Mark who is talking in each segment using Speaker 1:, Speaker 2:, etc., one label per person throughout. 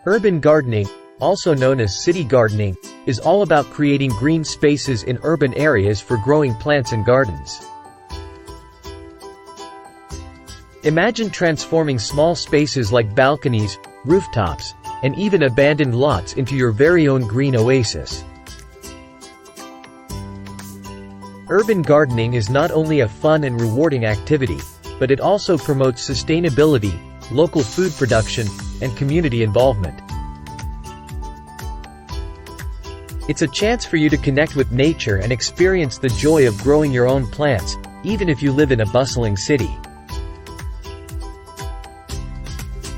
Speaker 1: Urban gardening, also known as city gardening, is all about creating green spaces in urban areas for growing plants and gardens. Imagine transforming small spaces like balconies, rooftops, and even abandoned lots into your very own green oasis. Urban gardening is not only a fun and rewarding activity, but it also promotes sustainability, local food production, and community involvement. It's a chance for you to connect with nature and experience the joy of growing your own plants, even if you live in a bustling city.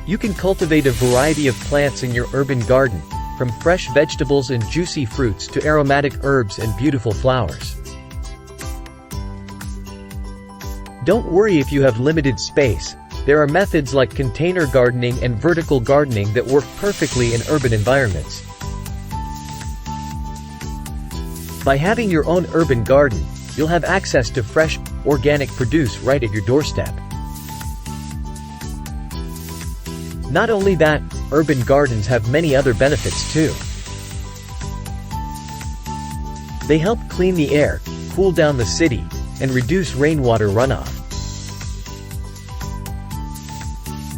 Speaker 1: You can cultivate a variety of plants in your urban garden, from fresh vegetables and juicy fruits to aromatic herbs and beautiful flowers. Don't worry if you have limited space. There are methods like container gardening and vertical gardening that work perfectly in urban environments. By having your own urban garden, you'll have access to fresh, organic produce right at your doorstep. Not only that, urban gardens have many other benefits too. They help clean the air, cool down the city, and reduce rainwater runoff.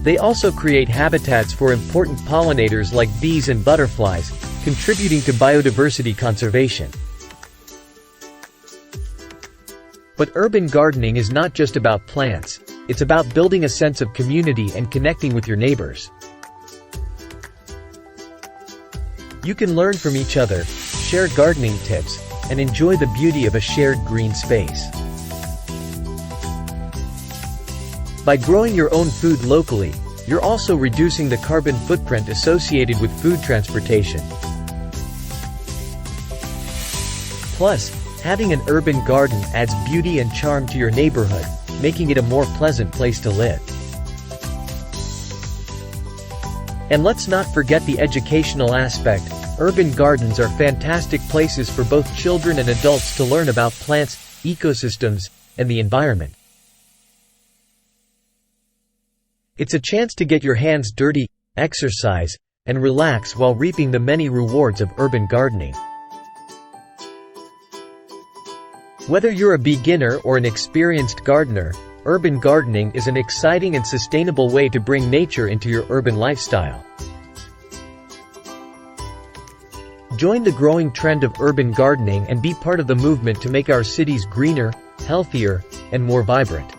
Speaker 1: They also create habitats for important pollinators like bees and butterflies, contributing to biodiversity conservation. But urban gardening is not just about plants, it's about building a sense of community and connecting with your neighbors. You can learn from each other, share gardening tips, and enjoy the beauty of a shared green space. By growing your own food locally, you're also reducing the carbon footprint associated with food transportation. Plus, having an urban garden adds beauty and charm to your neighborhood, making it a more pleasant place to live. And let's not forget the educational aspect. Urban gardens are fantastic places for both children and adults to learn about plants, ecosystems, and the environment. It's a chance to get your hands dirty, exercise, and relax while reaping the many rewards of urban gardening. Whether you're a beginner or an experienced gardener, urban gardening is an exciting and sustainable way to bring nature into your urban lifestyle. Join the growing trend of urban gardening and be part of the movement to make our cities greener, healthier, and more vibrant.